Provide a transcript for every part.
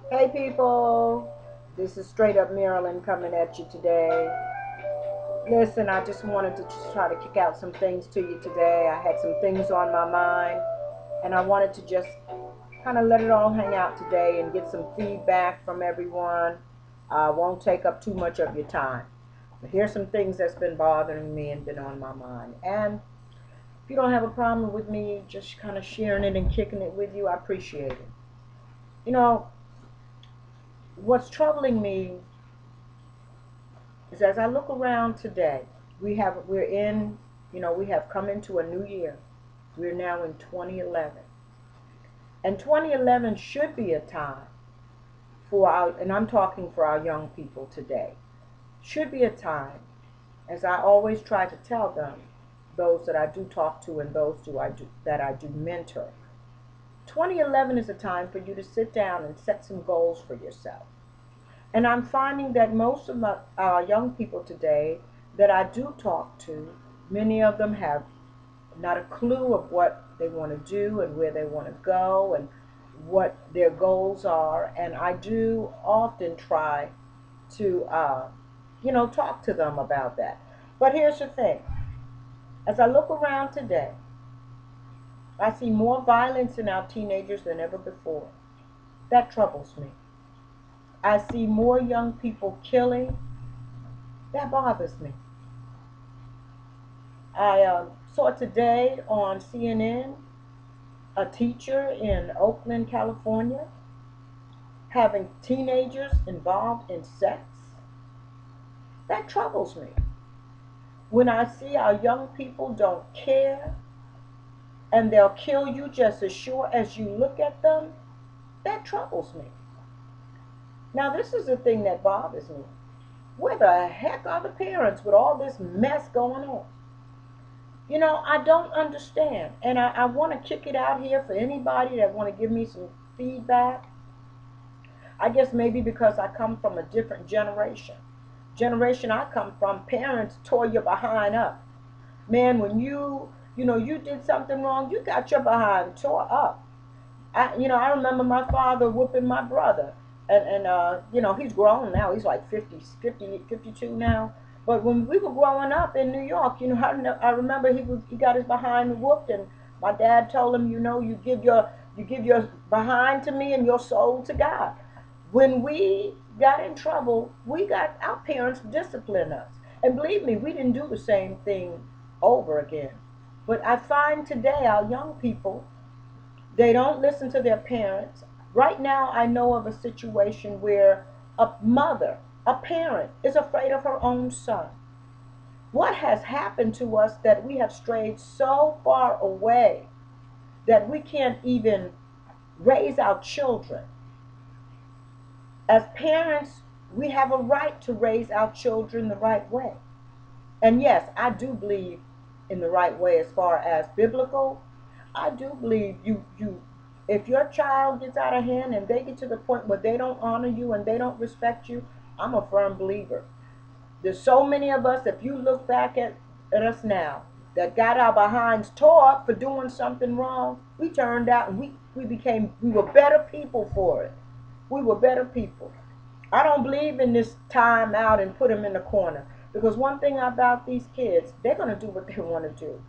Hey people, this is Straight Up Maryland coming at you today. Listen, I just wanted to just try to kick out some things to you today. I had some things on my mind and I wanted to just kind of let it all hang out today and get some feedback from everyone. I won't take up too much of your time. But here's some things that's been bothering me and been on my mind. And if you don't have a problem with me just kind of sharing it and kicking it with you, I appreciate it. You know, what's troubling me is as I look around today, we're in, we have come into a new year. We're now in 2011. And 2011 should be a time for and I'm talking for our young people today, should be a time, as I always try to tell them, those that I do talk to and those that I do mentor. 2011 is a time for you to sit down and set some goals for yourself. And I'm finding that most of our young people today that I do talk to, many of them have not a clue of what they want to do and where they want to go and what their goals are. And I do often try to, talk to them about that. But here's the thing. As I look around today, I see more violence in our teenagers than ever before. That troubles me. I see more young people killing. That bothers me. I saw today on CNN a teacher in Oakland, California, having teenagers involved in sex. That troubles me. When I see our young people don't care and they'll kill you just as sure as you look at them, that troubles me. Now, this is the thing that bothers me. Where the heck are the parents with all this mess going on? I don't understand. And I want to kick it out here for anybody that want to give me some feedback. I guess maybe because I come from a different generation. Generation I come from, parents tore your behind up. Man, when you did something wrong, you got your behind tore up. I remember my father whooping my brother. And he's grown now. He's like 52 now. But when we were growing up in New York, I remember he got his behind whooped, and my dad told him, you give your behind to me and your soul to God. When we got in trouble, we got our parents discipline us, and believe me, we didn't do the same thing over again. But I find today our young people, they don't listen to their parents. Right now, I know of a situation where a mother, a parent, is afraid of her own son. What has happened to us that we have strayed so far away that we can't even raise our children? As parents, we have a right to raise our children the right way. And yes, I do believe in the right way as far as biblical. I do believe you if your child gets out of hand and they get to the point where they don't honor you and they don't respect you, I'm a firm believer. There's so many of us, if you look back at us now, that got our behinds tore up for doing something wrong. We turned out and we were better people for it. We were better people. I don't believe in this time out and put them in the corner. Because one thing about these kids, they're going to do what they want to do.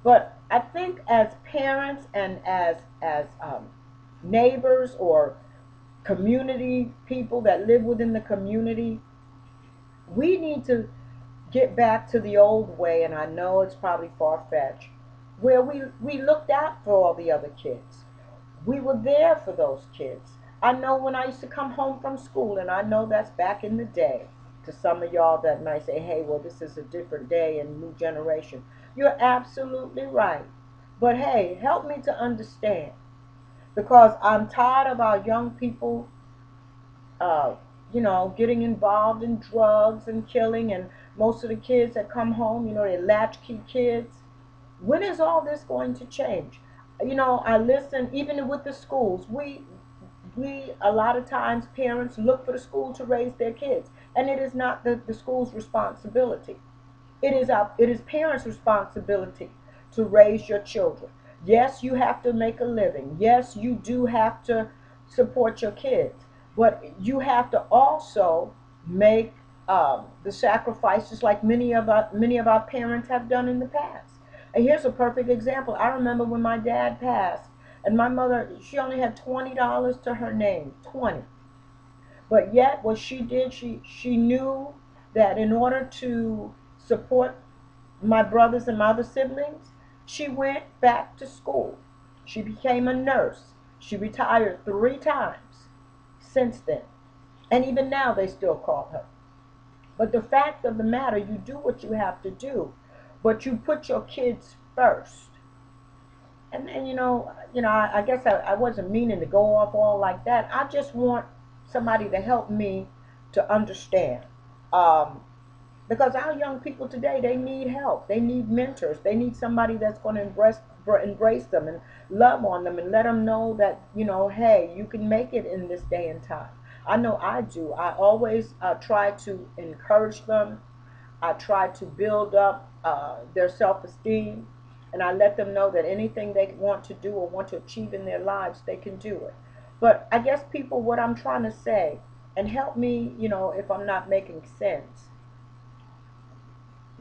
But I think as parents and as neighbors or community people that live within the community, we need to get back to the old way. And I know it's probably far-fetched, where we looked out for all the other kids. We were there for those kids. I know when I used to come home from school, and I know that's back in the day. To some of y'all that might say, hey, well, this is a different day and new generation. You're absolutely right. But hey, help me to understand. Because I'm tired of our young people, getting involved in drugs and killing. And most of the kids that come home, they're latchkey kids. When is all this going to change? I listen, even with the schools, we a lot of times parents look for the school to raise their kids, and it is not the school's responsibility. It is parents' responsibility to raise your children. Yes, you have to make a living. Yes, you do have to support your kids. But you have to also make the sacrifices like many of our parents have done in the past. And here's a perfect example. I remember when my dad passed, and my mother, she only had $20 to her name, 20. But yet, what she did, she knew that in order to support my brothers and my other siblings, she went back to school. She became a nurse. She retired 3 times since then. And even now, they still call her. But the fact of the matter, you do what you have to do, but you put your kids first. And I guess I wasn't meaning to go off all like that. I just want somebody to help me to understand. Um, because our young people today, they need help. They need mentors. They need somebody that's going to embrace them and love on them and let them know that, hey, you can make it in this day and time. I know I do. I always try to encourage them. I try to build up their self-esteem, and I let them know that anything they want to do or want to achieve in their lives, they can do it. But I guess people, what I'm trying to say, and help me, if I'm not making sense,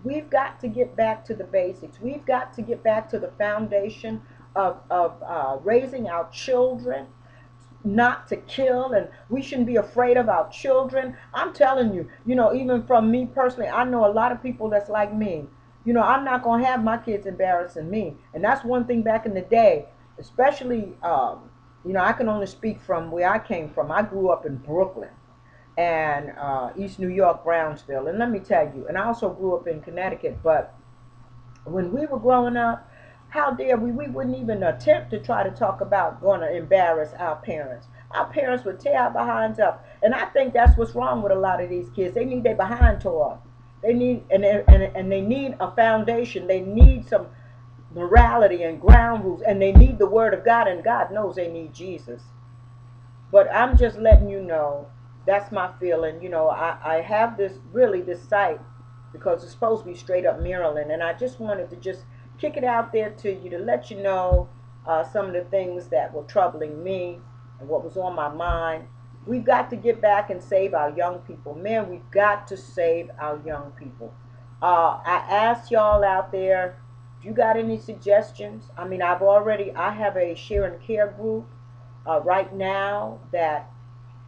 we've got to get back to the basics. We've got to get back to the foundation of raising our children not to kill, and we shouldn't be afraid of our children. I'm telling you, even from me personally, I know a lot of people that's like me. I'm not going to have my kids embarrassing me. And that's one thing back in the day, especially, I can only speak from where I came from. I grew up in Brooklyn and East New York, Brownsville. And let me tell you, and I also grew up in Connecticut, but when we were growing up, how dare we? We wouldn't even attempt to try to talk about going to embarrass our parents. Our parents would tear our behinds up. And I think that's what's wrong with a lot of these kids. They need their behind tore up. They need, and they need a foundation. They need some morality and ground rules. And they need the word of God. And God knows they need Jesus. But I'm just letting you know, that's my feeling. I have this site because it's supposed to be straight up Maryland. And I just wanted to just kick it out there to you to let you know some of the things that were troubling me and what was on my mind. We've got to get back and save our young people. Man, we've got to save our young people. I asked y'all out there, if you got any suggestions. I mean, I have a share and care group right now that,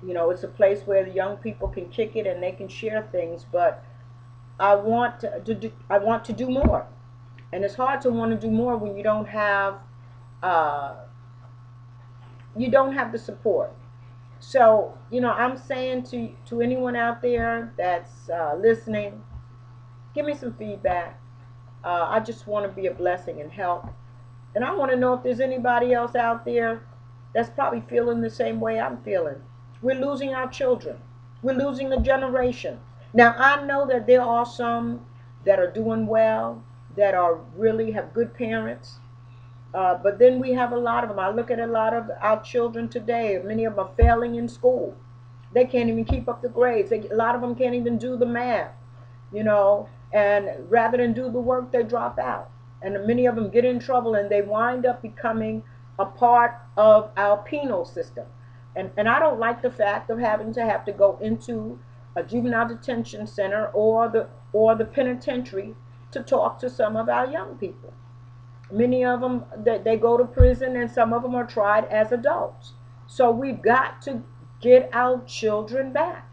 it's a place where the young people can kick it and they can share things. But I want to do more. And it's hard to want to do more when you don't have the support. So, I'm saying to anyone out there that's listening, give me some feedback. I just want to be a blessing and help. And I want to know if there's anybody else out there that's probably feeling the same way I'm feeling. We're losing our children. We're losing a generation. Now, I know that there are some that are doing well, that are really have good parents. But then we have a lot of them. I look at a lot of our children today. Many of them are failing in school. They can't even keep up the grades. A lot of them can't even do the math, and rather than do the work, they drop out. And many of them get in trouble and they wind up becoming a part of our penal system. And I don't like the fact of having to have to go into a juvenile detention center or the penitentiary to talk to some of our young people. Many of them, they go to prison, and some of them are tried as adults. So we've got to get our children back.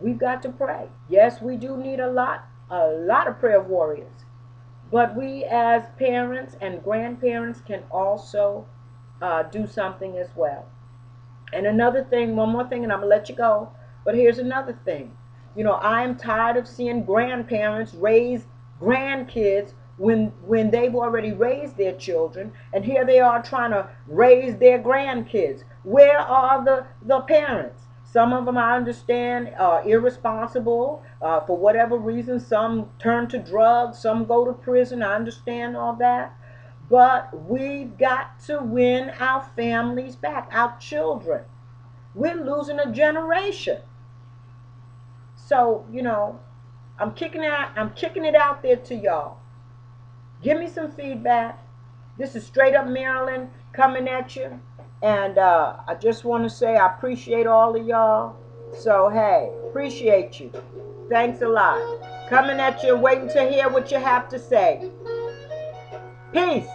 We've got to pray. Yes, we do need a lot of prayer warriors. But we as parents and grandparents can also do something as well. And another thing, one more thing, and I'm going to let you go. But here's another thing. I am tired of seeing grandparents raise grandkids when they've already raised their children, and here they are trying to raise their grandkids. Where are the parents? Some of them, I understand, are irresponsible for whatever reason. Some turn to drugs, some go to prison. I understand all that. But we've got to win our families back, our children. We're losing a generation. So, I'm kicking it out there to y'all. Give me some feedback. This is Straight Up Maryland coming at you. And I just want to say I appreciate all of y'all. So, hey, appreciate you. Thanks a lot. Coming at you, waiting to hear what you have to say. Peace.